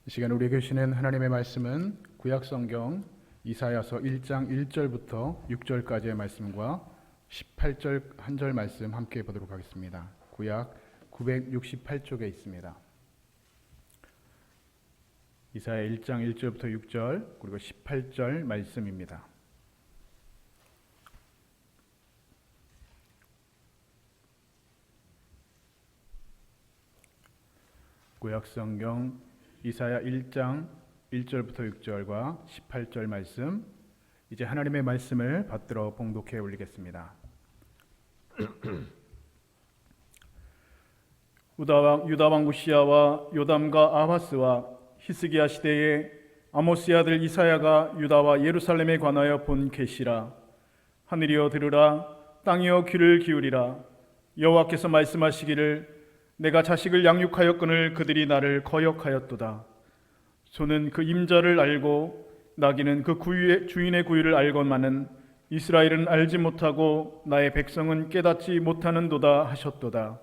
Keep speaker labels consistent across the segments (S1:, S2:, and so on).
S1: 이 시간 우리에게 주시는 하나님의 말씀은 구약성경 이사야서 1장 1절부터 6절까지의 말씀과 18절 한 절 말씀 함께 보도록 하겠습니다. 구약 968쪽에 있습니다. 이사야 1장 1절부터 6절 그리고 18절 말씀입니다. 구약성경 이사야 1장 1절부터 6절과 18절 말씀, 이제 하나님의 말씀을 받들어 봉독해 올리겠습니다. 유다 왕 우시야와 요담과 아하스와 히스기야 시대에 아모스의 아들 이사야가 유다와 예루살렘에 관하여 본 계시라. 하늘이여 들으라, 땅이여 귀를 기울이라. 여호와께서 말씀하시기를 내가 자식을 양육하였거늘 그들이 나를 거역하였도다. 소는 그 임자를 알고 나귀는 그 주인의 구유를 알건만은 이스라엘은 알지 못하고 나의 백성은 깨닫지 못하는도다 하셨도다.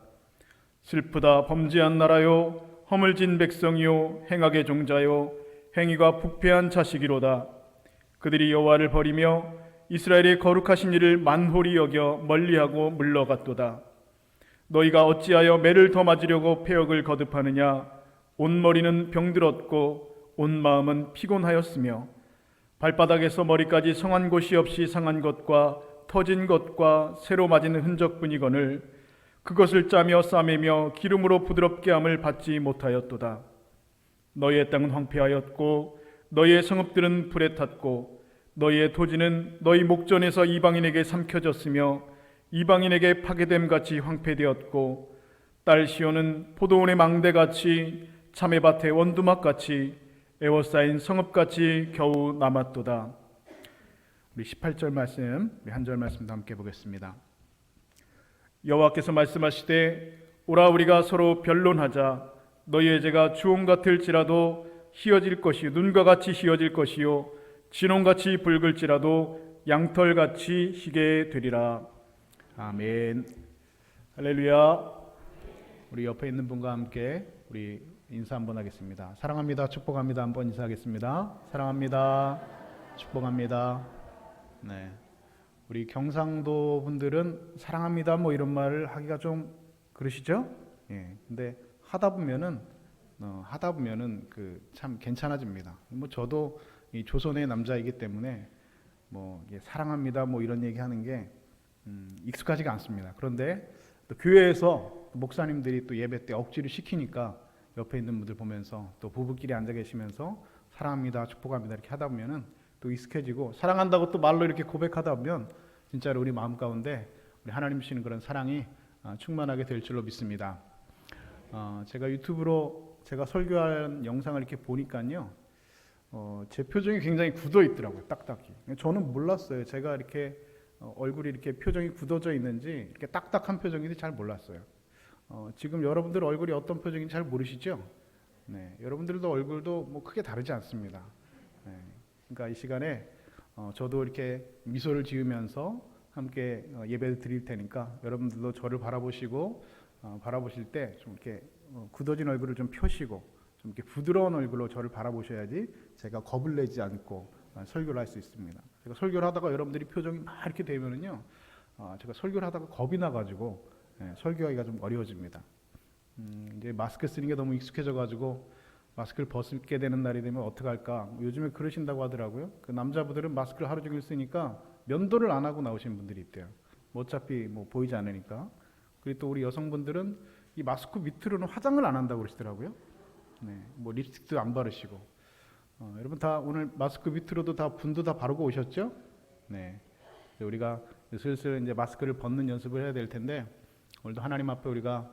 S1: 슬프다 범죄한 나라요, 허물진 백성이요, 행악의 종자요, 행위가 부패한 자식이로다. 그들이 여호와를 버리며 이스라엘의 거룩하신 이를 만홀히 여겨 멀리하고 물러갔도다. 너희가 어찌하여 매를 더 맞으려고 패역을 거듭하느냐? 온 머리는 병들었고 온 마음은 피곤하였으며 발바닥에서 머리까지 성한 곳이 없이 상한 것과 터진 것과 새로 맞은 흔적뿐이거늘 그것을 짜며 싸매며 기름으로 부드럽게 함을 받지 못하였도다. 너희의 땅은 황폐하였고 너희의 성읍들은 불에 탔고 너희의 토지는 너희 목전에서 이방인에게 삼켜졌으며 이방인에게 파괴됨같이 황폐되었고 딸 시온은 포도원의 망대같이 참외밭의 원두막같이 에워싸인 성읍같이 겨우 남았도다. 우리 18절 말씀, 우리 한 절 말씀도 함께 보겠습니다. 여호와께서 말씀하시되 오라 우리가 서로 변론하자. 너희의 죄가 주홍 같을지라도 희어질 것이요 눈과 같이 희어질 것이요 진홍같이 붉을지라도 양털같이 희게 되리라. 아멘. 할렐루야. 우리 옆에 있는 분과 함께 우리 인사 한번 하겠습니다. 사랑합니다. 축복합니다. 한번 인사하겠습니다. 사랑합니다. 축복합니다. 네. 우리 경상도 분들은 사랑합니다 뭐 이런 말을 하기가 좀 그러시죠? 예. 근데 하다 보면은 그 참 괜찮아집니다. 뭐 저도 이 조선의 남자이기 때문에 뭐 사랑합니다 뭐 이런 얘기 하는 게 익숙하지가 않습니다. 그런데 또 교회에서 목사님들이 또 예배 때 억지로 시키니까 옆에 있는 분들 보면서 또 부부끼리 앉아 계시면서 사랑합니다, 축복합니다 이렇게 하다 보면은 또 익숙해지고 사랑한다고 또 말로 이렇게 고백하다 보면 진짜로 우리 마음 가운데 우리 하나님 주시는 그런 사랑이 충만하게 될 줄로 믿습니다. 제가 유튜브로 제가 설교한 영상을 이렇게 보니까요, 제 표정이 굉장히 굳어 있더라고요. 딱딱히. 저는 몰랐어요. 제가 이렇게 얼굴이 이렇게 표정이 굳어져 있는지 이렇게 딱딱한 표정인지 잘 몰랐어요. 지금 여러분들 얼굴이 어떤 표정인지 잘 모르시죠? 네, 여러분들도 얼굴도 뭐 크게 다르지 않습니다. 네, 그러니까 이 시간에 저도 이렇게 미소를 지으면서 함께 예배를 드릴 테니까 여러분들도 저를 바라보시고 바라보실 때 좀 이렇게 굳어진 얼굴을 좀 펴시고 좀 이렇게 부드러운 얼굴로 저를 바라보셔야지 제가 겁을 내지 않고 설교를 할 수 있습니다. 제가 설교를 하다가 여러분들이 표정이 막 이렇게 되면은요, 제가 설교를 하다가 겁이 나가지고 설교하기가 좀 어려워집니다. 이제 마스크 쓰는 게 너무 익숙해져가지고 마스크를 벗게 되는 날이 되면 어떡할까? 요즘에 그러신다고 하더라고요. 그 남자분들은 마스크를 하루 종일 쓰니까 면도를 안 하고 나오시는 분들이 있대요. 뭐 어차피 뭐 보이지 않으니까. 그리고 또 우리 여성분들은 이 마스크 밑으로는 화장을 안 한다고 그러시더라고요. 네, 뭐 립스틱도 안 바르시고. 여러분 다 오늘 마스크 밑으로도 다 분도 다 바르고 오셨죠? 네. 우리가 슬슬 이제 마스크를 벗는 연습을 해야 될 텐데 오늘도 하나님 앞에 우리가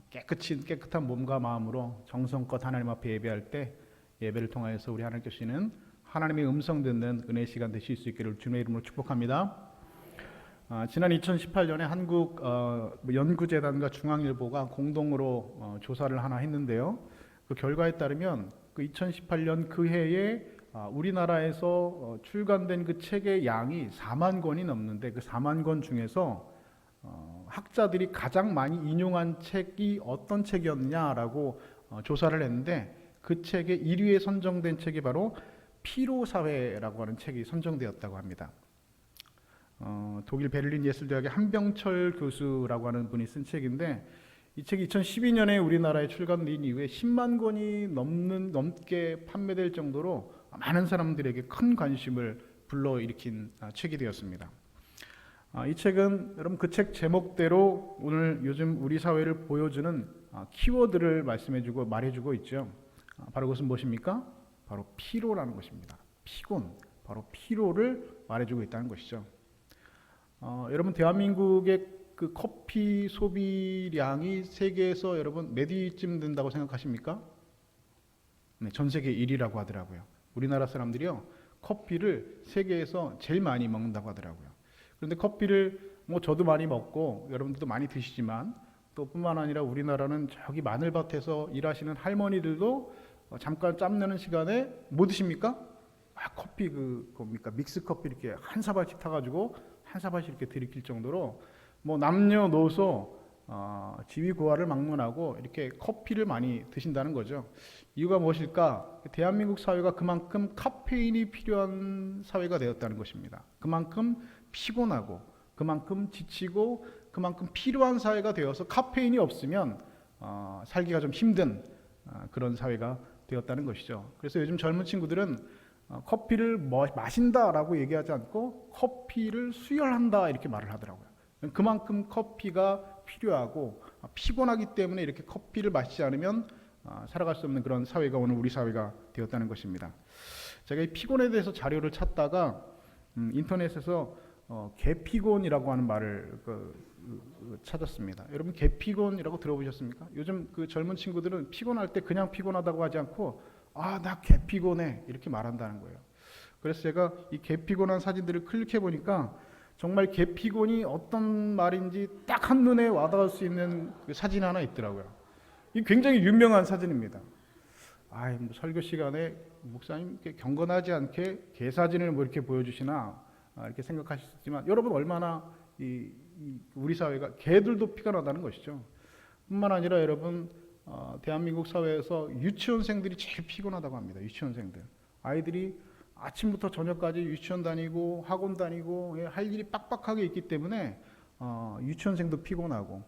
S1: 깨끗한 몸과 마음으로 정성껏 하나님 앞에 예배할 때 예배를 통하여서 우리 하나님께 주시는 하나님의 음성 듣는 은혜의 시간 되실 수 있기를 주님의 이름으로 축복합니다. 지난 2018년에 한국 연구재단과 중앙일보가 공동으로 조사를 하나 했는데요. 그 결과에 따르면 그 2018년 그 해에 우리나라에서 출간된 그 책의 양이 4만 권이 넘는데 그 4만 권 중에서 학자들이 가장 많이 인용한 책이 어떤 책이었냐라고 조사를 했는데 그 책의 1위에 선정된 책이 바로 피로사회라고 하는 책이 선정되었다고 합니다. 독일 베를린 예술대학의 한병철 교수라고 하는 분이 쓴 책인데, 이 책이 2012년에 우리나라에 출간된 이후에 10만 권이 넘게 판매될 정도로 많은 사람들에게 큰 관심을 불러일으킨 책이 되었습니다. 이 책은 여러분 그 책 제목대로 오늘 요즘 우리 사회를 보여주는 키워드를 말해주고 있죠. 바로 그것은 무엇입니까? 바로 피로라는 것입니다. 피곤, 바로 피로를 말해주고 있다는 것이죠. 여러분 대한민국의 그 커피 소비량이 세계에서 여러분 몇 위쯤 된다고 생각하십니까? 네, 전 세계 1위라고 하더라고요. 우리나라 사람들이요, 커피를 세계에서 제일 많이 먹는다고 하더라고요. 그런데 커피를 저도 많이 먹고 여러분들도 많이 드시지만, 또 뿐만 아니라 우리나라는 저기 마늘밭에서 일하시는 할머니들도 잠깐 짬내는 시간에 뭐 드십니까? 커피 뭡니까? 믹스 커피 이렇게 한 사발씩 타가지고 한 사발씩 이렇게 들이킬 정도로 남녀노소 지위고하를 막론하고 이렇게 커피를 많이 드신다는 거죠. 이유가 무엇일까? 대한민국 사회가 그만큼 카페인이 필요한 사회가 되었다는 것입니다. 그만큼 피곤하고 그만큼 지치고 그만큼 필요한 사회가 되어서 카페인이 없으면 살기가 좀 힘든 그런 사회가 되었다는 것이죠. 그래서 요즘 젊은 친구들은 커피를 마신다라고 얘기하지 않고 커피를 수혈한다 이렇게 말을 하더라고요. 그만큼 커피가 필요하고 피곤하기 때문에 이렇게 커피를 마시지 않으면 살아갈 수 없는 그런 사회가 오늘 우리 사회가 되었다는 것입니다. 제가 이 피곤에 대해서 자료를 찾다가 인터넷에서 개피곤이라고 하는 말을 찾았습니다. 여러분 개피곤이라고 들어보셨습니까? 요즘 그 젊은 친구들은 피곤할 때 그냥 피곤하다고 하지 않고 나 개피곤해 이렇게 말한다는 거예요. 그래서 제가 이 개피곤한 사진들을 클릭해 보니까 정말 개피곤이 어떤 말인지 딱 한눈에 와닿을 수 있는 그 사진 하나 있더라고요. 이 굉장히 유명한 사진입니다. 설교 시간에 목사님 이렇게 경건하지 않게 개 사진을 이렇게 보여주시나 이렇게 생각하실 수 있지만, 여러분 얼마나 우리 사회가 개들도 피곤하다는 것이죠. 뿐만 아니라 여러분 대한민국 사회에서 유치원생들이 제일 피곤하다고 합니다. 유치원생들, 아이들이 아침부터 저녁까지 유치원 다니고 학원 다니고 할 일이 빡빡하게 있기 때문에 유치원생도 피곤하고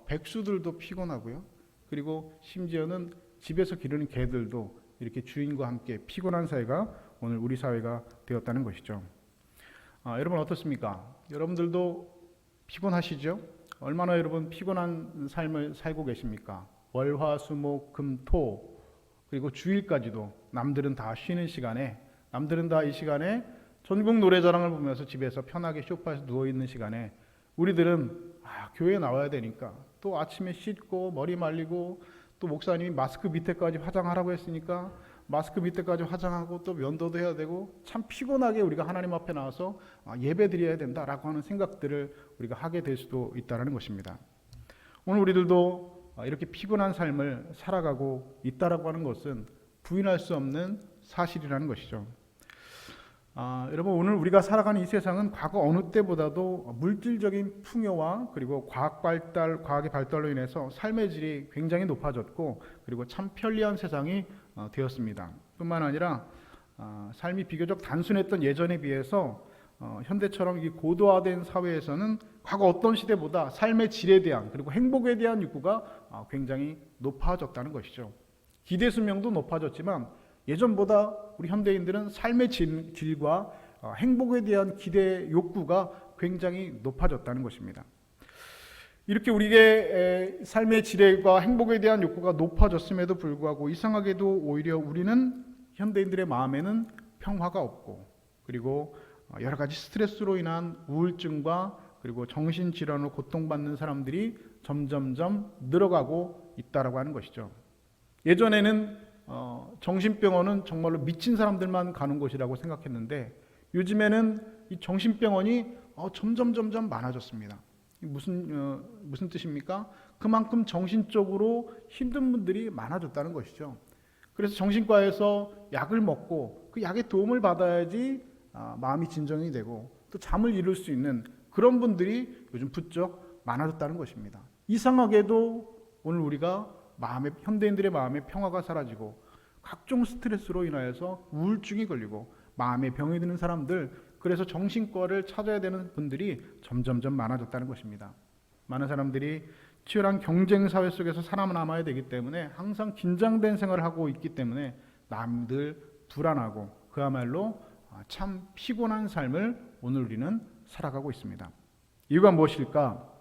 S1: 백수들도 피곤하고요. 그리고 심지어는 집에서 기르는 개들도 이렇게 주인과 함께 피곤한 사회가 오늘 우리 사회가 되었다는 것이죠. 여러분 어떻습니까? 여러분들도 피곤하시죠? 얼마나 여러분 피곤한 삶을 살고 계십니까? 월, 화, 수, 목, 금, 토, 그리고 주일까지도 남들은 다 쉬는 시간에, 남들은 다 이 시간에 전국 노래자랑을 보면서 집에서 편하게 소파에서 누워있는 시간에 우리들은 교회에 나와야 되니까 또 아침에 씻고 머리 말리고, 또 목사님이 마스크 밑에까지 화장하라고 했으니까 마스크 밑에까지 화장하고 또 면도도 해야 되고, 참 피곤하게 우리가 하나님 앞에 나와서 예배 드려야 된다라고 하는 생각들을 우리가 하게 될 수도 있다는 것입니다. 오늘 우리들도 이렇게 피곤한 삶을 살아가고 있다라고 하는 것은 부인할 수 없는 사실이라는 것이죠. 여러분 오늘 우리가 살아가는 이 세상은 과거 어느 때보다도 물질적인 풍요와 그리고 과학의 발달로 인해서 삶의 질이 굉장히 높아졌고, 그리고 참 편리한 세상이 되었습니다. 뿐만 아니라 삶이 비교적 단순했던 예전에 비해서 현대처럼 이 고도화된 사회에서는 과거 어떤 시대보다 삶의 질에 대한 그리고 행복에 대한 욕구가 굉장히 높아졌다는 것이죠. 기대 수명도 높아졌지만 예전보다 우리 현대인들은 삶의 질과 행복에 대한 기대 욕구가 굉장히 높아졌다는 것입니다. 이렇게 우리의 삶의 질과 행복에 대한 욕구가 높아졌음에도 불구하고 이상하게도 오히려 우리는 현대인들의 마음에는 평화가 없고, 그리고 여러 가지 스트레스로 인한 우울증과 그리고 정신질환으로 고통받는 사람들이 점점점 늘어가고 있다라고 하는 것이죠. 예전에는 정신병원은 정말로 미친 사람들만 가는 곳이라고 생각했는데 요즘에는 이 정신병원이 점점 많아졌습니다. 무슨 뜻입니까? 그만큼 정신적으로 힘든 분들이 많아졌다는 것이죠. 그래서 정신과에서 약을 먹고 그 약의 도움을 받아야지 마음이 진정이 되고 또 잠을 이룰 수 있는 그런 분들이 요즘 부쩍 많아졌다는 것입니다. 이상하게도 오늘 우리가 현대인들의 마음의 평화가 사라지고, 각종 스트레스로 인하여서 우울증이 걸리고 마음에 병이 드는 사람들, 그래서 정신과를 찾아야 되는 분들이 점점점 많아졌다는 것입니다. 많은 사람들이 치열한 경쟁 사회 속에서 살아남아야 되기 때문에 항상 긴장된 생활을 하고 있기 때문에 남들 불안하고 그야말로 참 피곤한 삶을 오늘 우리는 살아가고 있습니다. 이유가 무엇일까?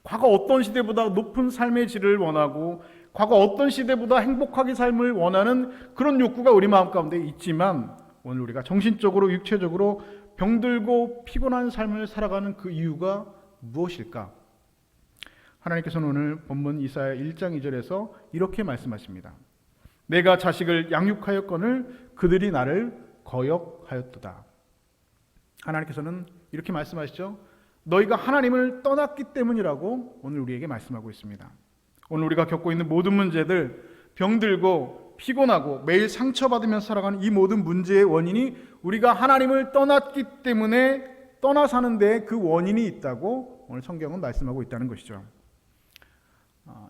S1: 과거 어떤 시대보다 높은 삶의 질을 원하고 과거 어떤 시대보다 행복하게 삶을 원하는 그런 욕구가 우리 마음 가운데 있지만 오늘 우리가 정신적으로 육체적으로 병들고 피곤한 삶을 살아가는 그 이유가 무엇일까? 하나님께서는 오늘 본문 이사야 1장 2절에서 이렇게 말씀하십니다. 내가 자식을 양육하였거늘 그들이 나를 거역하였도다. 하나님께서는 이렇게 말씀하시죠. 너희가 하나님을 떠났기 때문이라고 오늘 우리에게 말씀하고 있습니다. 오늘 우리가 겪고 있는 모든 문제들, 병들고 피곤하고 매일 상처받으며 살아가는 이 모든 문제의 원인이 우리가 하나님을 떠났기 때문에 떠나 사는 데 그 원인이 있다고 오늘 성경은 말씀하고 있다는 것이죠.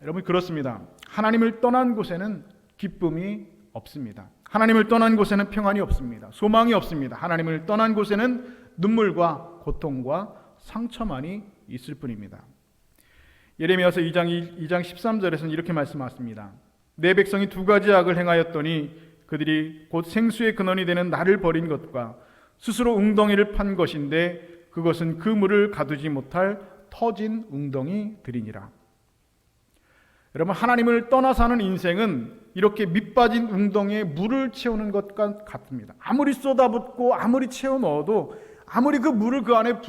S1: 여러분 그렇습니다. 하나님을 떠난 곳에는 기쁨이 없습니다. 하나님을 떠난 곳에는 평안이 없습니다. 소망이 없습니다. 하나님을 떠난 곳에는 눈물과 고통과 상처만이 있을 뿐입니다. 예레미야서 2장 13절에서는 이렇게 말씀하십니다. 내 백성이 두 가지 악을 행하였더니 그들이 곧 생수의 근원이 되는 나를 버린 것과 스스로 웅덩이를 판 것인데 그것은 그 물을 가두지 못할 터진 웅덩이들이니라. 여러분 하나님을 떠나 사는 인생은 이렇게 밑빠진 웅덩이에 물을 채우는 것과 같습니다. 아무리 쏟아붓고 아무리 채워 넣어도 아무리 그 물을 그 안에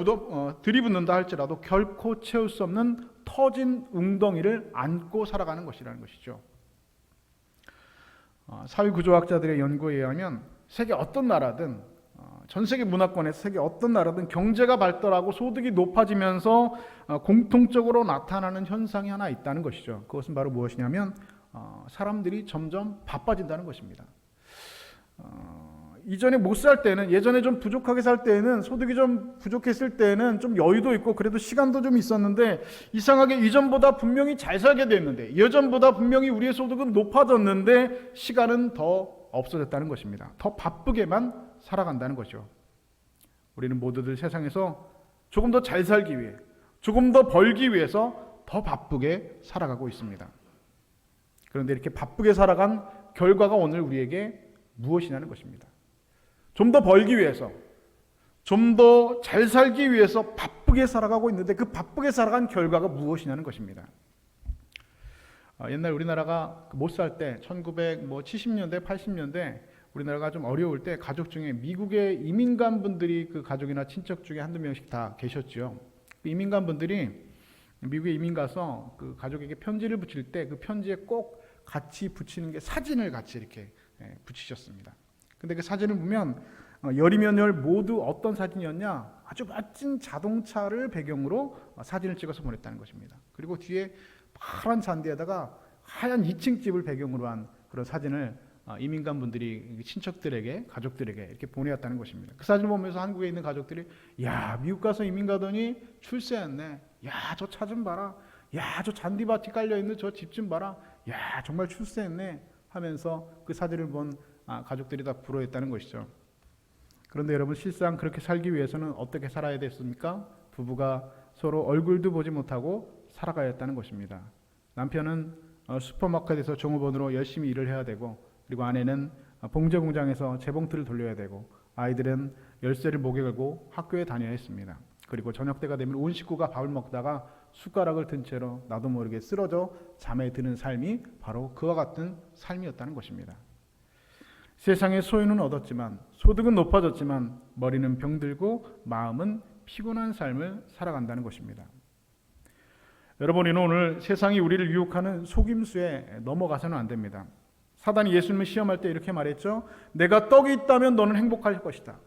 S1: 들이붓는다 할지라도 결코 채울 수 없는 터진 웅덩이를 안고 살아가는 것이라는 것이죠. 사회구조학자들의 연구에 의하면 세계 어떤 나라든 전 세계 문화권에서 세계 어떤 나라든 경제가 발달하고 소득이 높아지면서 공통적으로 나타나는 현상이 하나 있다는 것이죠. 그것은 바로 무엇이냐면 사람들이 점점 바빠진다는 것입니다. 이전에 못 살 때는, 예전에 좀 부족하게 살 때는, 소득이 좀 부족했을 때는 좀 여유도 있고 그래도 시간도 좀 있었는데 이상하게 이전보다 분명히 잘 살게 됐는데, 예전보다 분명히 우리의 소득은 높아졌는데 시간은 더 없어졌다는 것입니다. 더 바쁘게만 살아간다는 거죠. 우리는 모두들 세상에서 조금 더 잘 살기 위해, 조금 더 벌기 위해서 더 바쁘게 살아가고 있습니다. 그런데 이렇게 바쁘게 살아간 결과가 오늘 우리에게 무엇이냐는 것입니다. 좀 더 벌기 위해서, 좀 더 잘 살기 위해서 바쁘게 살아가고 있는데 그 바쁘게 살아간 결과가 무엇이냐는 것입니다. 옛날 우리나라가 못 살 때 1970년대, 80년대 우리나라가 좀 어려울 때 가족 중에 미국의 이민간 분들이 그 가족이나 친척 중에 한두 명씩 다 계셨죠. 그 이민간 분들이 미국에 이민 가서 그 가족에게 편지를 붙일 때 그 편지에 꼭 같이 붙이는 게 사진을 같이 이렇게 붙이셨습니다. 근데 그 사진을 보면 열이면 열 모두 어떤 사진이었냐? 아주 멋진 자동차를 배경으로 사진을 찍어서 보냈다는 것입니다. 그리고 뒤에 파란 잔디에다가 하얀 2층 집을 배경으로 한 그런 사진을 이민간 분들이 친척들에게, 가족들에게 이렇게 보내왔다는 것입니다. 그 사진을 보면서 한국에 있는 가족들이 야, 미국 가서 이민 가더니 출세했네. 야, 저 차 좀 봐라. 야, 저 잔디밭이 깔려있는 저 집 좀 봐라. 야, 정말 출세했네 하면서 그 사진을 본 가족들이 다 부러워했다는 것이죠. 그런데 여러분 실상 그렇게 살기 위해서는 어떻게 살아야 됐습니까? 부부가 서로 얼굴도 보지 못하고 살아가야 했다는 것입니다. 남편은 슈퍼마켓에서 종업원으로 열심히 일을 해야 되고, 그리고 아내는 봉제 공장에서 재봉틀을 돌려야 되고, 아이들은 열쇠를 목에 걸고 학교에 다녀야 했습니다. 그리고 저녁 때가 되면 온 식구가 밥을 먹다가 숟가락을 든 채로 나도 모르게 쓰러져 잠에 드는 삶이 바로 그와 같은 삶이었다는 것입니다. 세상의 소유는 얻었지만, 소득은 높아졌지만 머리는 병들고 마음은 피곤한 삶을 살아간다는 것입니다. 여러분, 우리는 오늘 세상이 우리를 유혹하는 속임수에 넘어가서는 안 됩니다. 사단이 예수님을 시험할 때 이렇게 말했죠. 내가 떡이 있다면 너는 행복할 것이다.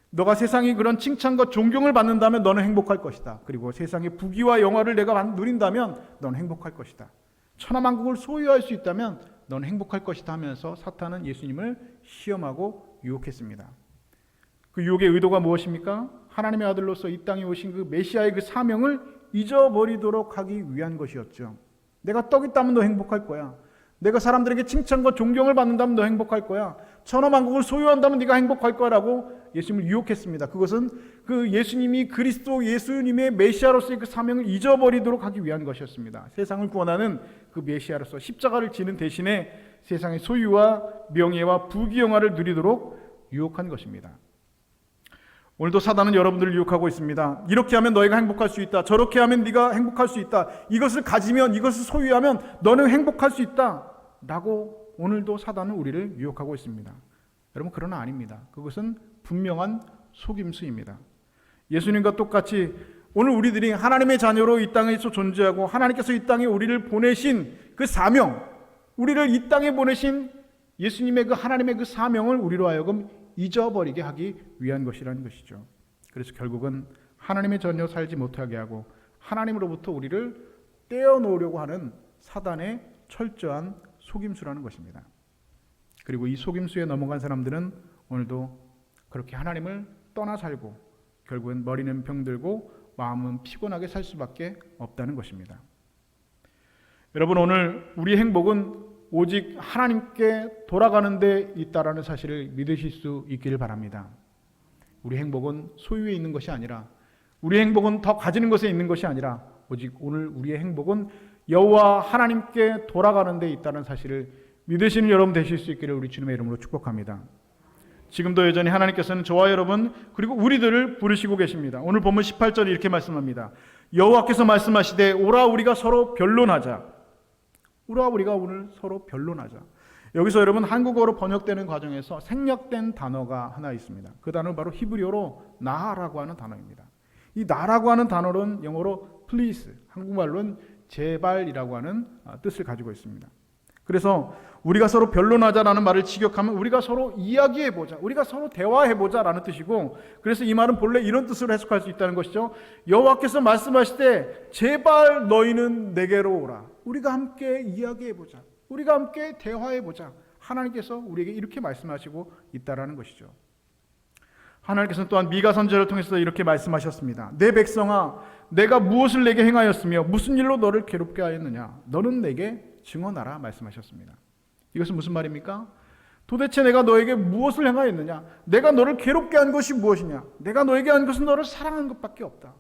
S1: 너가 세상이 그런 칭찬과 존경을 받는다면 너는 행복할 것이다. 그리고 세상의 부귀와 영화를 내가 누린다면 너는 행복할 것이다. 천하만국을 소유할 수 있다면 너는 행복할 것이다 하면서 사탄은 예수님을 시험하고 유혹했습니다. 그 유혹의 의도가 무엇입니까? 하나님의 아들로서 이 땅에 오신 그 메시아의 그 사명을 잊어버리도록 하기 위한 것이었죠. 내가 떡 있다면 너 행복할 거야. 내가 사람들에게 칭찬과 존경을 받는다면 너 행복할 거야. 천하만국을 소유한다면 네가 행복할 거라고 예수님을 유혹했습니다. 그것은 그 예수님이 그리스도 예수님의 메시아로서의 그 사명을 잊어버리도록 하기 위한 것이었습니다. 세상을 구원하는 그 메시아로서 십자가를 지는 대신에 세상의 소유와 명예와 부귀영화를 누리도록 유혹한 것입니다. 오늘도 사단은 여러분들을 유혹하고 있습니다. 이렇게 하면 너희가 행복할 수 있다. 저렇게 하면 네가 행복할 수 있다. 이것을 가지면, 이것을 소유하면 너는 행복할 수 있다. 라고 오늘도 사단은 우리를 유혹하고 있습니다. 여러분, 그러나 아닙니다. 그것은 분명한 속임수입니다. 예수님과 똑같이 오늘 우리들이 하나님의 자녀로 이 땅에서 존재하고 하나님께서 이 땅에 우리를 보내신 그 사명, 우리를 이 땅에 보내신 예수님의 그 하나님의 그 사명을 우리로 하여금 잊어버리게 하기 위한 것이라는 것이죠. 그래서 결국은 하나님의 자녀 살지 못하게 하고 하나님으로부터 우리를 떼어놓으려고 하는 사단의 철저한 속임수라는 것입니다. 그리고 이 속임수에 넘어간 사람들은 오늘도 그렇게 하나님을 떠나 살고 결국은 머리는 병들고 마음은 피곤하게 살 수밖에 없다는 것입니다. 여러분, 오늘 우리 행복은 오직 하나님께 돌아가는 데 있다라는 사실을 믿으실 수 있기를 바랍니다. 우리 행복은 소유에 있는 것이 아니라, 우리 행복은 더 가지는 것에 있는 것이 아니라, 오직 오늘 우리의 행복은 여호와 하나님께 돌아가는 데 있다는 사실을 믿으시는 여러분 되실 수 있기를 우리 주님의 이름으로 축복합니다. 지금도 여전히 하나님께서는 저와 여러분 그리고 우리들을 부르시고 계십니다. 오늘 본문 18절에 이렇게 말씀합니다. 여호와께서 말씀하시되 오라 우리가 서로 변론하자. 오라 우리가 오늘 서로 변론하자. 여기서 여러분 한국어로 번역되는 과정에서 생략된 단어가 하나 있습니다. 그 단어는 바로 히브리어로 나라고 하는 단어입니다. 이 나라고 하는 단어는 영어로 please, 한국말로는 제발이라고 하는 뜻을 가지고 있습니다. 그래서 우리가 서로 변론하자라는 말을 직역하면 우리가 서로 이야기해보자, 우리가 서로 대화해보자라는 뜻이고, 그래서 이 말은 본래 이런 뜻으로 해석할 수 있다는 것이죠. 여호와께서 말씀하실 때 제발 너희는 내게로 오라. 우리가 함께 이야기해보자, 우리가 함께 대화해보자. 하나님께서 우리에게 이렇게 말씀하시고 있다는 것이죠. 하나님께서는 또한 미가 선지자를 통해서 이렇게 말씀하셨습니다. 내 백성아, 내가 무엇을 내게 행하였으며 무슨 일로 너를 괴롭게 하였느냐. 너는 내게 증언하라 말씀하셨습니다. 이것은 무슨 말입니까? 도대체 내가 너에게 무엇을 행하였느냐? 내가 너를 괴롭게 한 것이 무엇이냐? 내가 너에게 한 것은 너를 사랑한 것밖에 없다.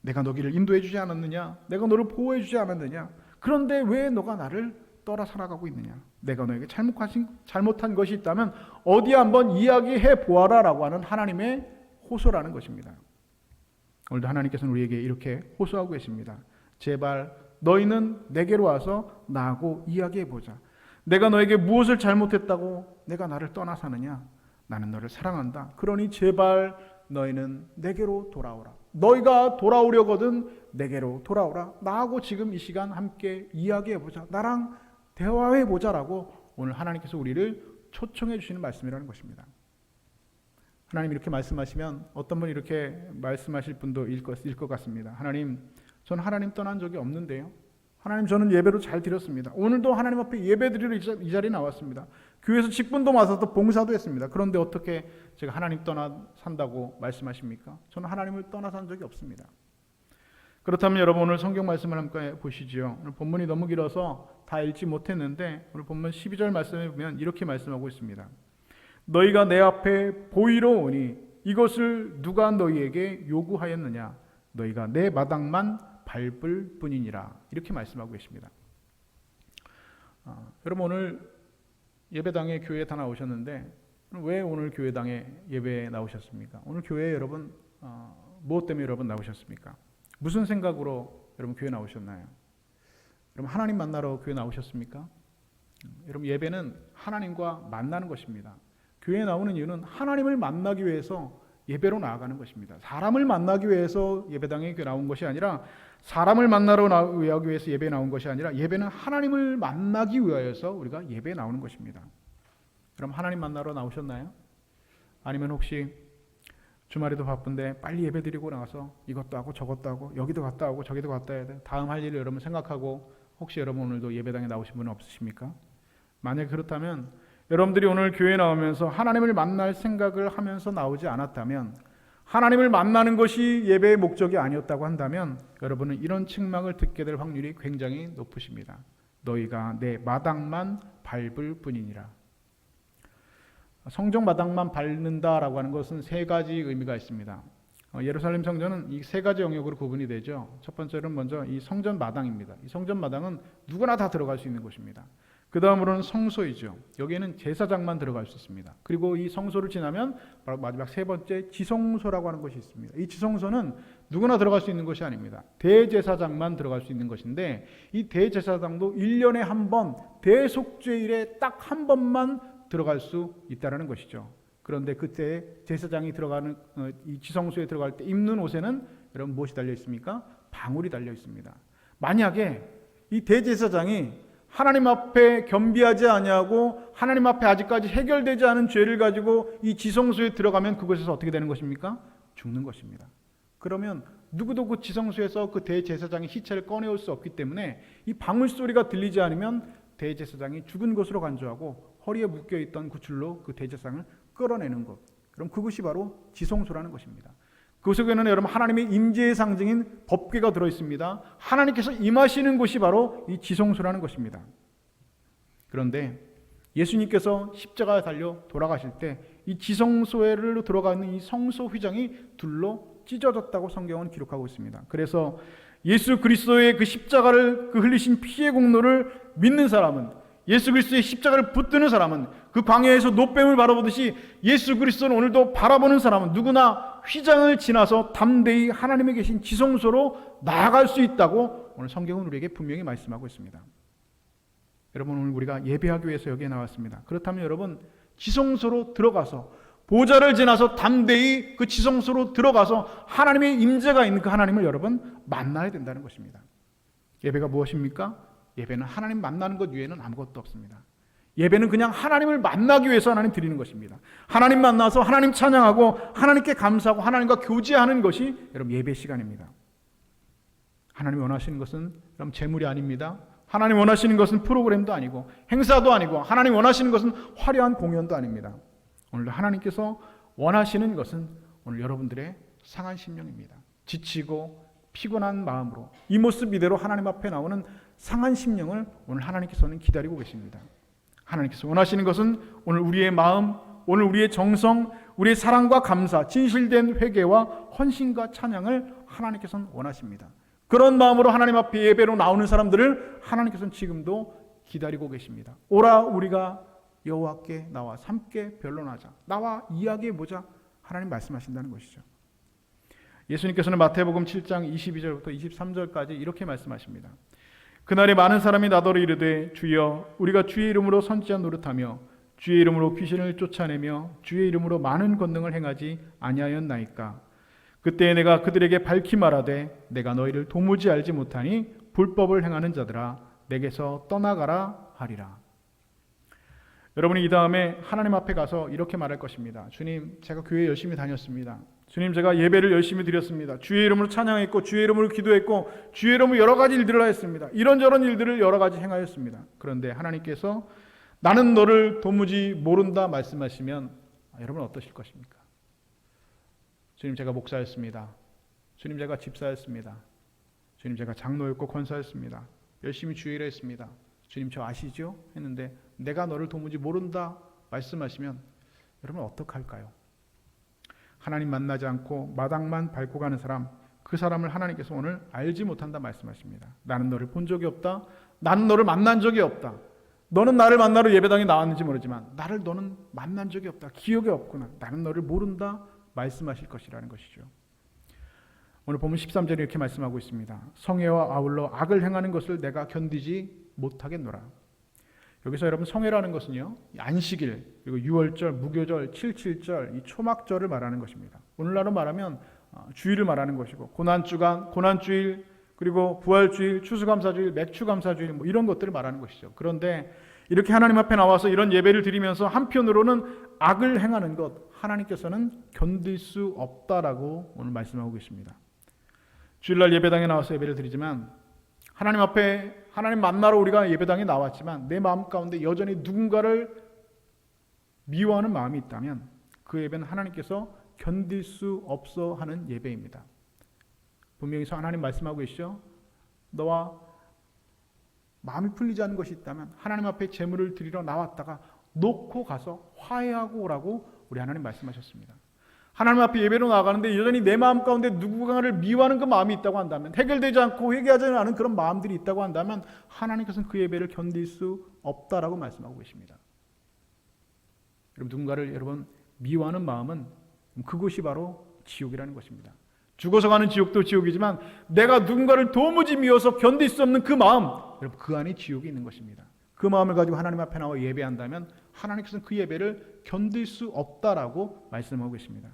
S1: 내가 너희를 인도해 주지 않았느냐? 내가 너를 보호해 주지 않았느냐? 그런데 왜 너가 나를 떠나 살아가고 있느냐? 내가 너에게 잘못한 것이 있다면 어디 한번 이야기해 보아라 라고 하는 하나님의 호소라는 것입니다. 오늘도 하나님께서는 우리에게 이렇게 호소하고 계십니다. 제발 너희는 내게로 와서 나하고 이야기해보자. 내가 너에게 무엇을 잘못했다고 내가 나를 떠나 사느냐? 나는 너를 사랑한다. 그러니 제발 너희는 내게로 돌아오라. 너희가 돌아오려거든 내게로 돌아오라. 나하고 지금 이 시간 함께 이야기해보자. 나랑 대화해보자라고 오늘 하나님께서 우리를 초청해 주시는 말씀이라는 것입니다. 하나님 이렇게 말씀하시면 어떤 분이 이렇게 말씀하실 분도 일 것 같습니다. 하나님, 저는 하나님 떠난 적이 없는데요. 하나님, 저는 예배로 잘 드렸습니다. 오늘도 하나님 앞에 예배 드리러 이 자리에 나왔습니다. 교회에서 직분도 맡아서 봉사도 했습니다. 그런데 어떻게 제가 하나님 떠나 산다고 말씀하십니까? 저는 하나님을 떠나 산 적이 없습니다. 그렇다면 여러분 오늘 성경 말씀을 함께 보시지요. 오늘 본문이 너무 길어서 다 읽지 못했는데 오늘 본문 12절 말씀에 보면 이렇게 말씀하고 있습니다. 너희가 내 앞에 보이러 오니 이것을 누가 너희에게 요구하였느냐? 너희가 내 마당만 밟을 뿐이니라. 이렇게 말씀하고 계십니다. 여러분 오늘 예배당에 교회에 다 나오셨는데 왜 오늘 교회당에 예배에 나오셨습니까? 오늘 교회에 여러분 무엇 때문에 여러분 나오셨습니까? 무슨 생각으로 여러분 교회 나오셨나요? 여러분 하나님 만나러 교회 나오셨습니까? 여러분 예배는 하나님과 만나는 것입니다. 교회에 나오는 이유는 하나님을 만나기 위해서 예배로 나아가는 것입니다. 사람을 만나기 위해서 예배당에 나온 것이 아니라 사람을 만나러 나오기 위해서 예배에 나온 것이 아니라 예배는 하나님을 만나기 위하여서 우리가 예배에 나오는 것입니다. 그럼 하나님 만나러 나오셨나요? 아니면 혹시 주말에도 바쁜데 빨리 예배 드리고 나가서 이것도 하고 저것도 하고 여기도 갔다 오고 저기도 갔다 해야 돼. 다음 할 일을 여러분 생각하고 혹시 여러분 오늘도 예배당에 나오신 분은 없으십니까? 만약 그렇다면 여러분들이 오늘 교회에 나오면서 하나님을 만날 생각을 하면서 나오지 않았다면, 하나님을 만나는 것이 예배의 목적이 아니었다고 한다면 여러분은 이런 책망을 듣게 될 확률이 굉장히 높으십니다. 너희가 내 마당만 밟을 뿐이니라. 성전 마당만 밟는다라고 하는 것은 세 가지 의미가 있습니다. 예루살렘 성전은 이 세 가지 영역으로 구분이 되죠. 첫 번째는 먼저 이 성전 마당입니다. 이 성전 마당은 누구나 다 들어갈 수 있는 곳입니다. 그 다음으로는 성소이죠. 여기에는 제사장만 들어갈 수 있습니다. 그리고 이 성소를 지나면 바로 마지막 세 번째 지성소라고 하는 것이 있습니다. 이 지성소는 누구나 들어갈 수 있는 것이 아닙니다. 대제사장만 들어갈 수 있는 것인데, 이 대제사장도 1년에 한 번, 대속죄일에 딱 한 번만 들어갈 수 있다는 것이죠. 그런데 그때 제사장이 들어가는 이 지성소에 들어갈 때 입는 옷에는 여러분 무엇이 달려 있습니까? 방울이 달려 있습니다. 만약에 이 대제사장이 하나님 앞에 겸비하지 아니하고 하나님 앞에 아직까지 해결되지 않은 죄를 가지고 이 지성소에 들어가면 그곳에서 어떻게 되는 것입니까? 죽는 것입니다. 그러면 누구도 그 지성소에서 그 대제사장의 시체를 꺼내올 수 없기 때문에 이 방울 소리가 들리지 않으면 대제사장이 죽은 것으로 간주하고 허리에 묶여있던 그 줄로 그 대제사장을 끌어내는 것, 그럼 그것이 바로 지성소라는 것입니다. 그 속에는 여러분 하나님의 임재의 상징인 법궤가 들어있습니다. 하나님께서 임하시는 곳이 바로 이 지성소라는 것입니다. 그런데 예수님께서 십자가에 달려 돌아가실 때 이 지성소에로 들어가는 이 성소 휘장이 둘로 찢어졌다고 성경은 기록하고 있습니다. 그래서 예수 그리스도의 그 십자가를, 그 흘리신 피의 공로를 믿는 사람은, 예수 그리스도의 십자가를 붙드는 사람은, 그 광야에서 노뱀을 바라보듯이 예수 그리스도를 오늘도 바라보는 사람은 누구나 휘장을 지나서 담대히 하나님의 계신 지성소로 나아갈 수 있다고 오늘 성경은 우리에게 분명히 말씀하고 있습니다. 여러분, 오늘 우리가 예배하기 위해서 여기에 나왔습니다. 그렇다면 여러분, 지성소로 들어가서 보좌를 지나서 담대히 그 지성소로 들어가서 하나님의 임재가 있는 그 하나님을 여러분 만나야 된다는 것입니다. 예배가 무엇입니까? 예배는 하나님 만나는 것 외에는 아무것도 없습니다. 예배는 그냥 하나님을 만나기 위해서 하나님 드리는 것입니다. 하나님 만나서 하나님 찬양하고 하나님께 감사하고 하나님과 교제하는 것이 여러분 예배 시간입니다. 하나님이 원하시는 것은 여러분 재물이 아닙니다. 하나님 원하시는 것은 프로그램도 아니고 행사도 아니고 하나님 원하시는 것은 화려한 공연도 아닙니다. 오늘 하나님께서 원하시는 것은 오늘 여러분들의 상한 심령입니다. 지치고 피곤한 마음으로 이 모습 이대로 하나님 앞에 나오는 상한 심령을 오늘 하나님께서는 기다리고 계십니다. 하나님께서 원하시는 것은 오늘 우리의 마음, 오늘 우리의 정성, 우리의 사랑과 감사, 진실된 회개와 헌신과 찬양을 하나님께서는 원하십니다. 그런 마음으로 하나님 앞에 예배로 나오는 사람들을 하나님께서는 지금도 기다리고 계십니다. 오라 우리가 여호와께 나와 함께 변론하자. 나와 이야기해보자. 하나님 말씀하신다는 것이죠. 예수님께서는 마태복음 7장 22절부터 23절까지 이렇게 말씀하십니다. 그날에 많은 사람이 나더러 이르되 주여 우리가 주의 이름으로 선지자 노릇하며 주의 이름으로 귀신을 쫓아내며 주의 이름으로 많은 권능을 행하지 아니하였나이까. 그때 내가 그들에게 밝히 말하되 내가 너희를 도무지 알지 못하니 불법을 행하는 자들아 내게서 떠나가라 하리라. 여러분이 이 다음에 하나님 앞에 가서 이렇게 말할 것입니다. 주님, 제가 교회 열심히 다녔습니다. 주님, 제가 예배를 열심히 드렸습니다. 주의 이름으로 찬양했고 주의 이름으로 기도했고 주의 이름으로 여러 가지 일들을 하였습니다. 이런저런 일들을 여러 가지 행하였습니다. 그런데 하나님께서 나는 너를 도무지 모른다 말씀하시면 여러분 어떠실 것입니까? 주님, 제가 목사였습니다. 주님, 제가 집사였습니다. 주님, 제가 장로였고 권사였습니다. 열심히 주일을 했습니다. 주님, 저 아시죠? 했는데 내가 너를 도무지 모른다 말씀하시면 여러분 어떡할까요? 하나님 만나지 않고 마당만 밟고 가는 사람, 그 사람을 하나님께서 오늘 알지 못한다 말씀하십니다. 나는 너를 본 적이 없다. 나는 너를 만난 적이 없다. 너는 나를 만나러 예배당에 나왔는지 모르지만 너는 만난 적이 없다. 기억이 없구나. 나는 너를 모른다 말씀하실 것이라는 것이죠. 오늘 본문 13절에 이렇게 말씀하고 있습니다. 성회와 아울러 악을 행하는 것을 내가 견디지 못하겠노라. 여기서 여러분 성회라는 것은요, 안식일, 그리고 유월절, 무교절, 칠칠절, 이 초막절을 말하는 것입니다. 오늘날로 말하면 주일을 말하는 것이고 고난주간, 고난주일, 그리고 부활주일, 추수감사주일, 맥추감사주일 뭐 이런 것들을 말하는 것이죠. 그런데 이렇게 하나님 앞에 나와서 이런 예배를 드리면서 한편으로는 악을 행하는 것, 하나님께서는 견딜 수 없다라고 오늘 말씀하고 계십니다. 주일날 예배당에 나와서 예배를 드리지만 하나님 앞에 하나님 만나러 우리가 예배당에 나왔지만 내 마음 가운데 여전히 누군가를 미워하는 마음이 있다면 그 예배는 하나님께서 견딜 수 없어 하는 예배입니다. 분명히 하나님 말씀하고 계시죠. 너와 마음이 풀리지 않는 것이 있다면 하나님 앞에 제물을 드리러 나왔다가 놓고 가서 화해하고 오라고 우리 하나님 말씀하셨습니다. 하나님 앞에 예배로 나가는데 여전히 내 마음 가운데 누군가를 미워하는 그 마음이 있다고 한다면, 해결되지 않고 회개하지 않은 그런 마음들이 있다고 한다면 하나님께서는 그 예배를 견딜 수 없다라고 말씀하고 계십니다. 여러분, 누군가를 미워하는 마음은 그것이 바로 지옥이라는 것입니다. 죽어서 가는 지옥도 지옥이지만 내가 누군가를 도무지 미워서 견딜 수 없는 그 마음, 여러분, 그 안에 지옥이 있는 것입니다. 그 마음을 가지고 하나님 앞에 나와 예배한다면 하나님께서는 그 예배를 견딜 수 없다라고 말씀하고 계십니다.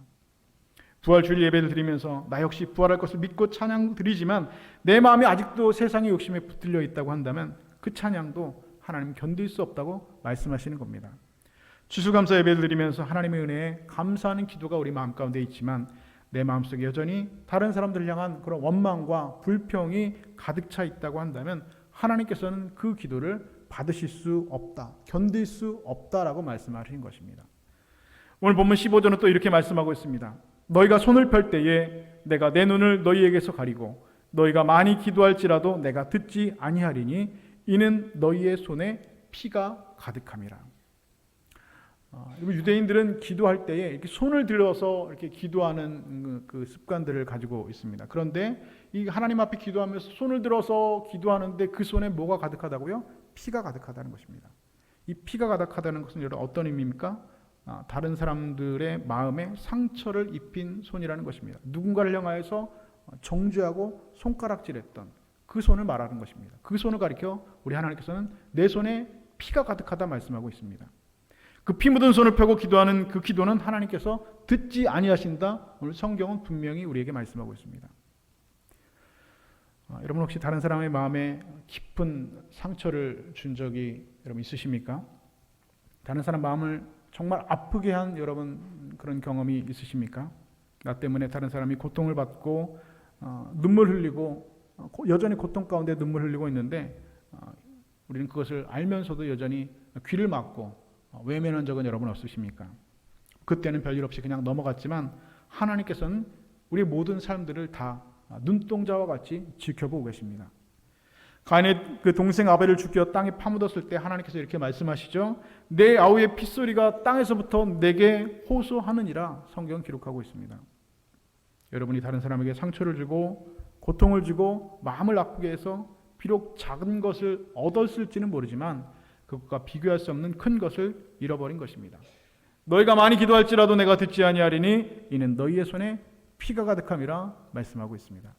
S1: 부활주일 예배를 드리면서 나 역시 부활할 것을 믿고 찬양 드리지만 내 마음이 아직도 세상의 욕심에 붙들려 있다고 한다면 그 찬양도 하나님 견딜 수 없다고 말씀하시는 겁니다. 추수감사 예배를 드리면서 하나님의 은혜에 감사하는 기도가 우리 마음 가운데 있지만 내 마음속에 여전히 다른 사람들을 향한 그런 원망과 불평이 가득 차 있다고 한다면 하나님께서는 그 기도를 받으실 수 없다, 견딜 수 없다라고 말씀하신 것입니다. 오늘 본문 15절은 또 이렇게 말씀하고 있습니다. 너희가 손을 펼 때에 내가 내 눈을 너희에게서 가리고 너희가 많이 기도할지라도 내가 듣지 아니하리니 이는 너희의 손에 피가 가득함이라. 유대인들은 기도할 때에 이렇게 손을 들어서 이렇게 기도하는 그 습관들을 가지고 있습니다. 그런데 이 하나님 앞에 기도하면서 손을 들어서 기도하는데 그 손에 뭐가 가득하다고요? 피가 가득하다는 것입니다. 이 피가 가득하다는 것은 여러분 어떤 의미입니까? 다른 사람들의 마음에 상처를 입힌 손이라는 것입니다. 누군가를 향하여서 정죄하고 손가락질했던 그 손을 말하는 것입니다. 그 손을 가리켜 우리 하나님께서는 내 손에 피가 가득하다 말씀하고 있습니다. 그 피 묻은 손을 펴고 기도하는 그 기도는 하나님께서 듣지 아니하신다. 오늘 성경은 분명히 우리에게 말씀하고 있습니다. 여러분 혹시 다른 사람의 마음에 깊은 상처를 준 적이 여러분 있으십니까? 다른 사람 마음을 정말 아프게 한 여러분 그런 경험이 있으십니까? 나 때문에 다른 사람이 고통을 받고 눈물 흘리고 여전히 고통 가운데 눈물 흘리고 있는데 우리는 그것을 알면서도 여전히 귀를 막고 외면한 적은 여러분 없으십니까? 그때는 별일 없이 그냥 넘어갔지만 하나님께서는 우리 모든 삶들을 다 눈동자와 같이 지켜보고 계십니다. 가인의 그 동생 아벨을 죽여 땅에 파묻었을 때 하나님께서 이렇게 말씀하시죠. 내 아우의 핏소리가 땅에서부터 내게 호소하느니라 성경 기록하고 있습니다. 여러분이 다른 사람에게 상처를 주고 고통을 주고 마음을 아프게 해서 비록 작은 것을 얻었을지는 모르지만 그것과 비교할 수 없는 큰 것을 잃어버린 것입니다. 너희가 많이 기도할지라도 내가 듣지 아니하리니 이는 너희의 손에 피가 가득함이라 말씀하고 있습니다.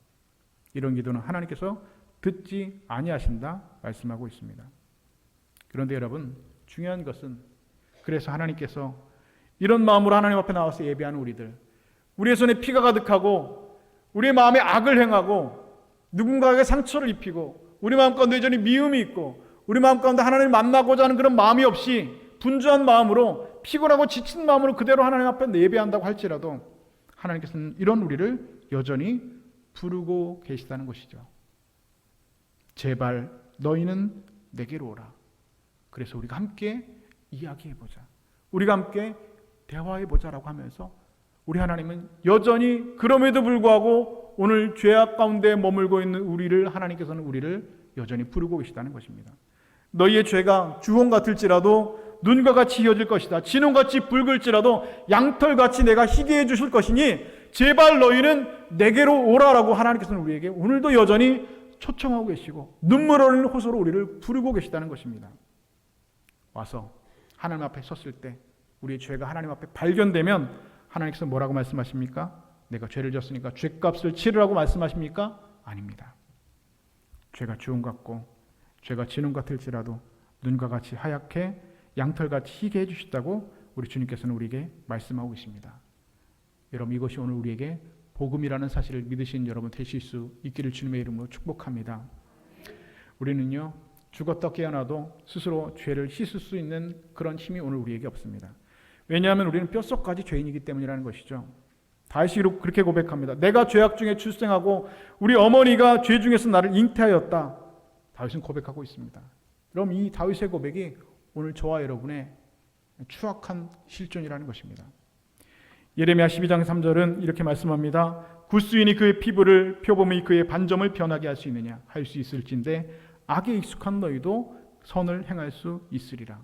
S1: 이런 기도는 하나님께서 듣지 아니하신다 말씀하고 있습니다. 그런데 여러분 중요한 것은 그래서 하나님께서 이런 마음으로 하나님 앞에 나와서 예배하는 우리의 손에 피가 가득하고 우리의 마음에 악을 행하고 누군가에게 상처를 입히고 우리 마음 가운데 여전히 미움이 있고 우리 마음 가운데 하나님을 만나고자 하는 그런 마음이 없이 분주한 마음으로 피곤하고 지친 마음으로 그대로 하나님 앞에 예배한다고 할지라도 하나님께서는 이런 우리를 여전히 부르고 계시다는 것이죠. 제발 너희는 내게로 오라. 그래서 우리가 함께 이야기해보자. 우리가 함께 대화해보자라고 하면서 우리 하나님은 여전히 그럼에도 불구하고 오늘 죄악 가운데 머물고 있는 우리를 하나님께서는 우리를 여전히 부르고 계시다는 것입니다. 너희의 죄가 주홍 같을지라도 눈과 같이 희어질 것이다. 진홍같이 붉을지라도 양털같이 내가 희게 해주실 것이니 제발 너희는 내게로 오라라고 하나님께서는 우리에게 오늘도 여전히 초청하고 계시고 눈물 흘리는 호소로 우리를 부르고 계시다는 것입니다. 와서 하나님 앞에 섰을 때 우리의 죄가 하나님 앞에 발견되면 하나님께서 뭐라고 말씀하십니까? 내가 죄를 졌으니까 죄값을 치르라고 말씀하십니까? 아닙니다. 죄가 주홍 같고 죄가 진홍 같을지라도 눈과 같이 하얗게 양털같이 희게 해주셨다고 우리 주님께서는 우리에게 말씀하고 계십니다. 여러분 이것이 오늘 우리에게 복음이라는 사실을 믿으신 여러분 되실 수 있기를 주님의 이름으로 축복합니다. 우리는요 죽었다 깨어나도 스스로 죄를 씻을 수 있는 그런 힘이 오늘 우리에게 없습니다. 왜냐하면 우리는 뼛속까지 죄인이기 때문이라는 것이죠. 다윗이 그렇게 고백합니다. 내가 죄악 중에 출생하고 우리 어머니가 죄 중에서 나를 잉태하였다. 다윗은 고백하고 있습니다. 그럼 이 다윗의 고백이 오늘 저와 여러분의 추악한 실존이라는 것입니다. 예레미야 12장 3절은 이렇게 말씀합니다. 굿수인이 그의 피부를 표범이 그의 반점을 변하게 할 수 있느냐? 할 수 있을진데 악에 익숙한 너희도 선을 행할 수 있으리라.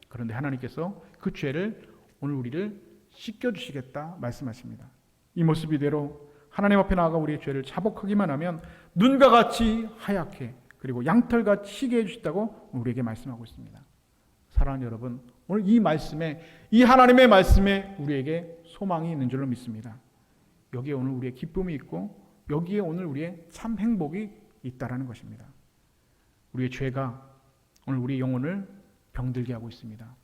S1: 그런데 하나님께서 그 죄를 오늘 우리를 씻겨주시겠다 말씀하십니다. 이 모습 이대로 하나님 앞에 나아가 우리의 죄를 자복하기만 하면 눈과 같이 하얗게 그리고 양털같이 희게 해주시다고 우리에게 말씀하고 있습니다. 사랑하는 여러분, 오늘 이 말씀에, 이 하나님의 말씀에 우리에게 소망이 있는 줄로 믿습니다. 여기에 오늘 우리의 기쁨이 있고 여기에 오늘 우리의 참 행복이 있다라는 것입니다. 우리의 죄가 오늘 우리의 영혼을 병들게 하고 있습니다.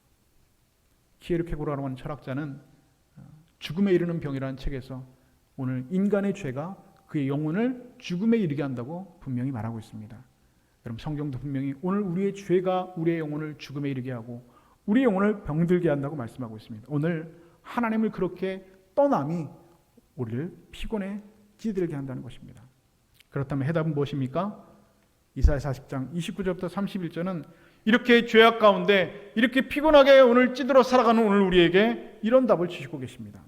S1: 키에르케고르라고 하는 철학자는 죽음에 이르는 병이라는 책에서 오늘 인간의 죄가 그의 영혼을 죽음에 이르게 한다고 분명히 말하고 있습니다. 여러분, 성경도 분명히 오늘 우리의 죄가 우리의 영혼을 죽음에 이르게 하고 우리의 영혼을 병들게 한다고 말씀하고 있습니다. 오늘 하나님을 그렇게 떠남이 우리를 피곤에 찌들게 한다는 것입니다. 그렇다면 해답은 무엇입니까? 이사야 40장 29절부터 31절은 이렇게 죄악 가운데 이렇게 피곤하게 오늘 찌들어 살아가는 오늘 우리에게 이런 답을 주시고 계십니다.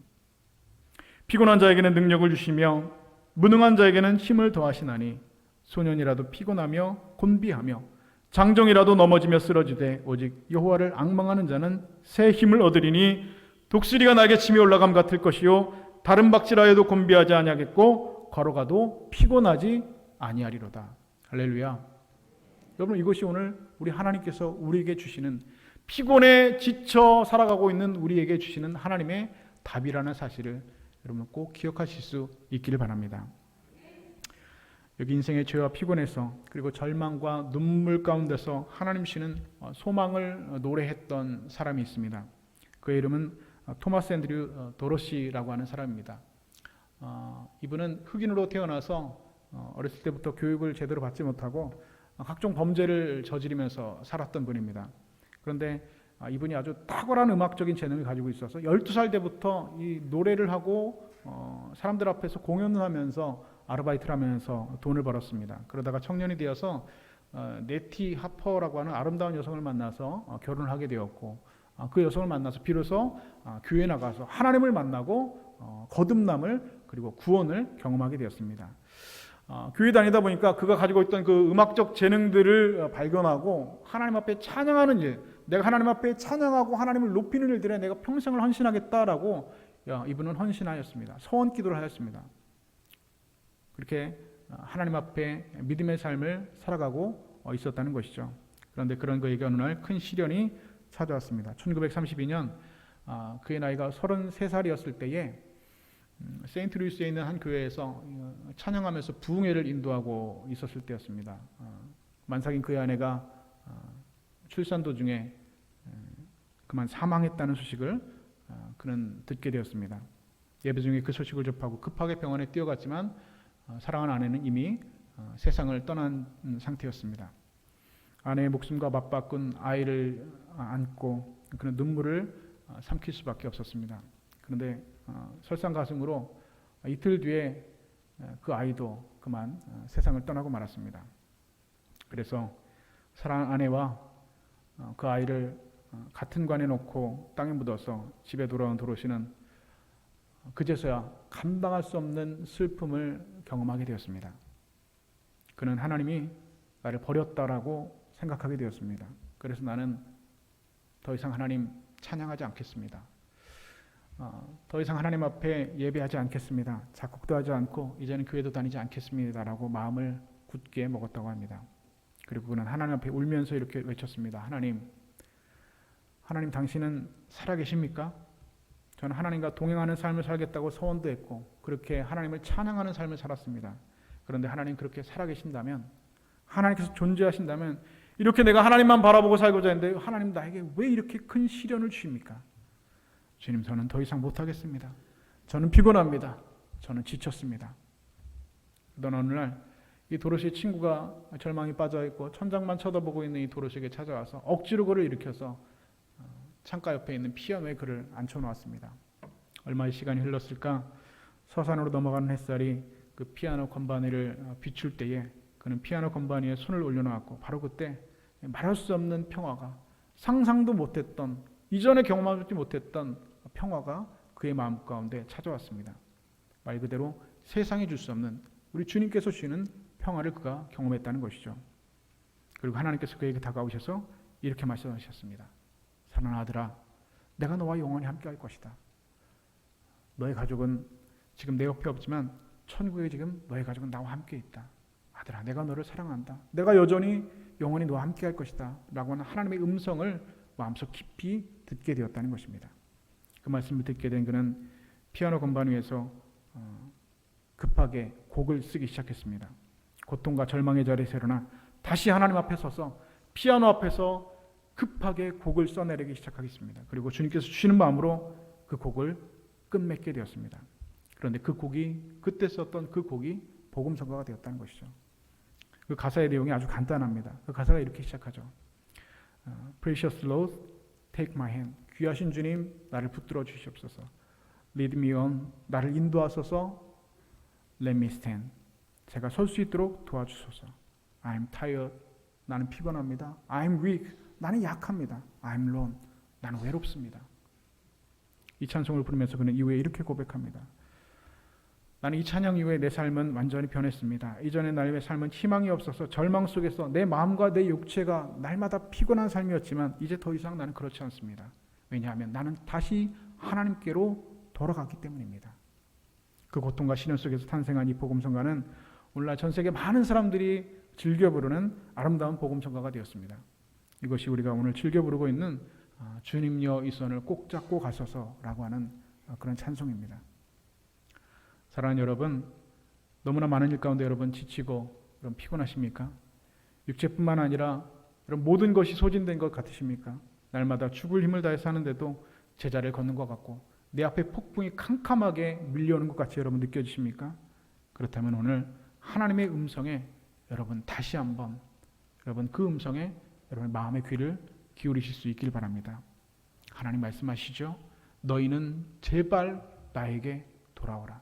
S1: 피곤한 자에게는 능력을 주시며 무능한 자에게는 힘을 더하시나니 소년이라도 피곤하며 곤비하며 장정이라도 넘어지며 쓰러지되 오직 여호와를 앙망하는 자는 새 힘을 얻으리니 독수리가 날개 치며 올라감 같을 것이요 다른 박질하여도 곤비하지 아니하겠고 걸어가도 피곤하지 아니하리로다. 할렐루야. 여러분, 이것이 오늘 우리 하나님께서 우리에게 주시는, 피곤에 지쳐 살아가고 있는 우리에게 주시는 하나님의 답이라는 사실을 여러분 꼭 기억하실 수 있기를 바랍니다. 여기 인생의 죄와 피곤에서 그리고 절망과 눈물 가운데서 하나님 씨는 소망을 노래했던 사람이 있습니다. 그의 이름은 토마스 앤드류 도로시라고 하는 사람입니다. 이분은 흑인으로 태어나서 어렸을 때부터 교육을 제대로 받지 못하고 각종 범죄를 저지르면서 살았던 분입니다. 그런데 이분이 아주 탁월한 음악적인 재능을 가지고 있어서 12살 때부터 이 노래를 하고 사람들 앞에서 공연을 하면서 아르바이트를 하면서 돈을 벌었습니다. 그러다가 청년이 되어서 네티 하퍼라고 하는 아름다운 여성을 만나서 결혼을 하게 되었고, 그 여성을 만나서 비로소 교회에 나가서 하나님을 만나고 거듭남을 그리고 구원을 경험하게 되었습니다. 교회 다니다 보니까 그가 가지고 있던 그 음악적 재능들을 발견하고 하나님 앞에 찬양하는 일, 내가 하나님 앞에 찬양하고 하나님을 높이는 일들에 내가 평생을 헌신하겠다라고 이분은 헌신하였습니다. 서원 기도를 하였습니다. 그렇게 하나님 앞에 믿음의 삶을 살아가고 있었다는 것이죠. 그런데 그런 그에게 어느 날 큰 시련이 찾아왔습니다. 1932년 그의 나이가 33살이었을 때에 세인트루이스에 있는 한 교회에서 찬양하면서 부흥회를 인도하고 있었을 때였습니다. 만삭인 그의 아내가 출산 도중에 그만 사망했다는 소식을 그는 듣게 되었습니다. 예배 중에 그 소식을 접하고 급하게 병원에 뛰어갔지만 사랑하는 아내는 이미 세상을 떠난 상태였습니다. 아내의 목숨과 맞바꾼 아이를 안고 그는 눈물을 삼킬 수밖에 없었습니다. 그런데 설상가슴으로 이틀 뒤에 그 아이도 그만 세상을 떠나고 말았습니다. 그래서 사랑하는 아내와 그 아이를 같은 관에 놓고 땅에 묻어서 집에 돌아온 도로시는 그제서야 감당할 수 없는 슬픔을 경험하게 되었습니다. 그는 하나님이 나를 버렸다라고 생각하게 되었습니다. 그래서 나는 더 이상 하나님 찬양하지 않겠습니다. 더 이상 하나님 앞에 예배하지 않겠습니다. 작곡도 하지 않고 이제는 교회도 다니지 않겠습니다라고 마음을 굳게 먹었다고 합니다. 그리고 그는 하나님 앞에 울면서 이렇게 외쳤습니다. 하나님 당신은 살아계십니까? 저는 하나님과 동행하는 삶을 살겠다고 소원도 했고 그렇게 하나님을 찬양하는 삶을 살았습니다. 그런데 하나님 그렇게 살아계신다면, 하나님께서 존재하신다면 이렇게 내가 하나님만 바라보고 살고자 했는데 하나님 나에게 왜 이렇게 큰 시련을 주십니까? 주님, 저는 더 이상 못하겠습니다. 저는 피곤합니다. 저는 지쳤습니다. 그러던 어느 날 이 도로시의 친구가 절망에 빠져있고 천장만 쳐다보고 있는 이 도로시에게 찾아와서 억지로 그를 일으켜서 창가 옆에 있는 피아노에 그를 앉혀놓았습니다. 얼마의 시간이 흘렀을까? 서산으로 넘어가는 햇살이 그 피아노 건반위를 비출 때에 그는 피아노 건반 위에 손을 올려놓았고 바로 그때 말할 수 없는 평화가, 상상도 못했던, 이전에 경험하지 못했던 평화가 그의 마음 가운데 찾아왔습니다. 말 그대로 세상이 줄 수 없는, 우리 주님께서 주시는 평화를 그가 경험했다는 것이죠.
S2: 그리고 하나님께서 그에게 다가오셔서 이렇게 말씀하셨습니다. 사랑하는 아들아, 내가 너와 영원히 함께할 것이다. 너의 가족은 지금 내 옆에 없지만 천국에 지금 너의 가족은 나와 함께 있다. 아들아, 내가 너를 사랑한다. 내가 여전히 영원히 너와 함께할 것이다. 라고 하는 하나님의 음성을 마음속 깊이 듣게 되었다는 것입니다. 그 말씀을 듣게 된 그는 피아노 건반 위에서 급하게 곡을 쓰기 시작했습니다. 고통과 절망의 자리에서 일어나 다시 하나님 앞에 서서 피아노 앞에서 급하게 곡을 써내리기 시작하겠습니다. 그리고 주님께서 주시는 마음으로 그 곡을 끝맺게 되었습니다. 그런데 그때 썼던 그 곡이 복음성가가 되었다는 것이죠. 그 가사의 내용이 아주 간단합니다. 그 가사가 이렇게 시작하죠. Precious Lord, take my hand. 귀하신 주님, 나를 붙들어 주시옵소서. Lead me on. 나를 인도하소서. Let me stand. 제가 설 수 있도록 도와주소서. I'm tired. 나는 피곤합니다. I'm weak. 나는 약합니다. I'm alone. 나는 외롭습니다. 이 찬송을 부르면서 그는 이후에 이렇게 고백합니다. 나는 이 찬양 이후에 내 삶은 완전히 변했습니다. 이전의 나의 삶은 희망이 없어서 절망 속에서 내 마음과 내 육체가 날마다 피곤한 삶이었지만 이제 더 이상 나는 그렇지 않습니다. 왜냐하면 나는 다시 하나님께로 돌아갔기 때문입니다. 그 고통과 시련 속에서 탄생한 이 복음성가는 오늘날 전 세계 많은 사람들이 즐겨 부르는 아름다운 복음성가가 되었습니다. 이것이 우리가 오늘 즐겨 부르고 있는 주님여 이 손을 꼭 잡고 가소서라고 하는 그런 찬송입니다. 사랑하는 여러분, 너무나 많은 일 가운데 여러분 지치고 여러분 피곤하십니까? 육체뿐만 아니라 여러분 모든 것이 소진된 것 같으십니까? 날마다 죽을 힘을 다해 사는데도 제자리를 걷는 것 같고 내 앞에 폭풍이 캄캄하게 밀려오는 것 같이 여러분 느껴지십니까? 그렇다면 오늘 하나님의 음성에 여러분 다시 한번 여러분 그 음성에 여러분 마음의 귀를 기울이실 수 있길 바랍니다. 하나님 말씀하시죠. 너희는 제발 나에게 돌아오라.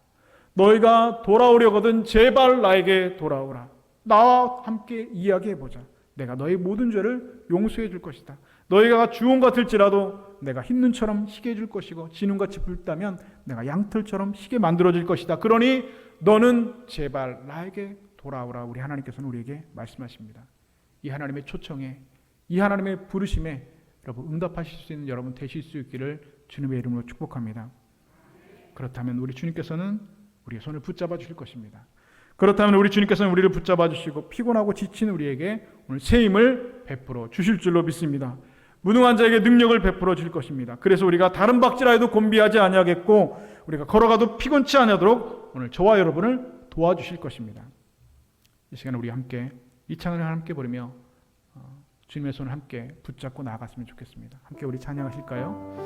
S2: 너희가 돌아오려거든 제발 나에게 돌아오라. 나와 함께 이야기해보자. 내가 너의 모든 죄를 용서해 줄 것이다. 너희가 주홍 같을지라도 내가 흰 눈처럼 희게 해줄 것이고 진홍같이 붉다면 내가 양털처럼 희게 만들어질 것이다. 그러니 너는 제발 나에게 돌아오라. 우리 하나님께서는 우리에게 말씀하십니다. 이 하나님의 초청에 이 하나님의 부르심에 여러분 응답하실 수 있는 여러분 되실 수 있기를 주님의 이름으로 축복합니다. 그렇다면 우리 주님께서는 우리의 손을 붙잡아 주실 것입니다. 그렇다면 우리 주님께서는 우리를 붙잡아 주시고 피곤하고 지친 우리에게 오늘 새 힘을 베풀어 주실 줄로 믿습니다. 무능한 자에게 능력을 베풀어 줄 것입니다. 그래서 우리가 다른 박질하여도 곤비하지 아니하겠고 우리가 걸어가도 피곤치 않도록 오늘 저와 여러분을 도와주실 것입니다. 이 시간에 우리 함께 이 찬양을 함께 부르며 주님의 손을 함께 붙잡고 나아갔으면 좋겠습니다. 함께 우리 찬양하실까요?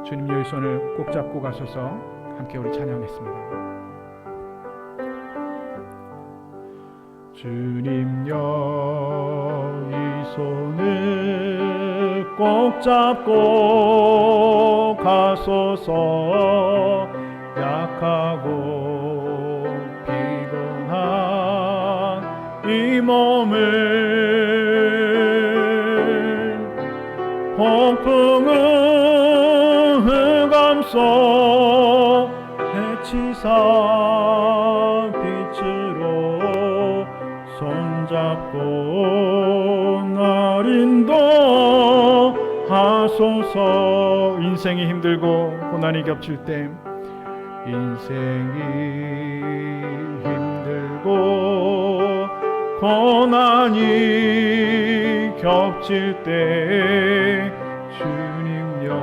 S2: 주님 여의 손을 꼭 잡고 가셔서 함께 우리 찬양했습니다. 주님 여의 손을 꼭 잡고 가소서. 약하고 피곤한 이 몸을 폭풍은 흑암속 해치사 빛으로 손잡고 날 인도하소서. 인생이 힘들고 고난이 겹칠 때 인생이 힘들고 고난이 겹칠 때 주님여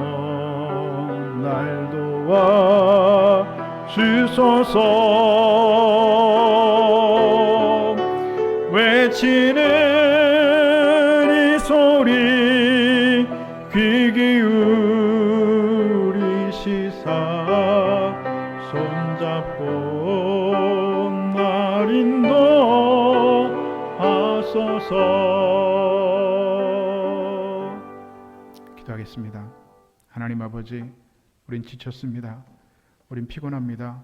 S2: 날 도와 주소서. 외치는 이 소리 귀 기울이시사 손잡고 날 인도하소서. 기도하겠습니다. 하나님 아버지, 우린 지쳤습니다. 우린 피곤합니다.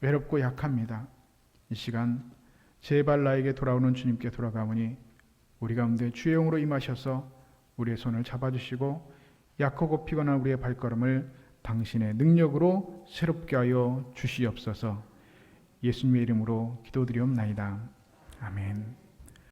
S2: 외롭고 약합니다. 이 시간 제발 나에게 돌아오는 주님께 돌아가오니 우리 가운데 주의 영으로 임하셔서 우리의 손을 잡아주시고 약하고 피곤한 우리의 발걸음을 당신의 능력으로 새롭게 하여 주시옵소서. 예수님의 이름으로 기도드리옵나이다. 아멘.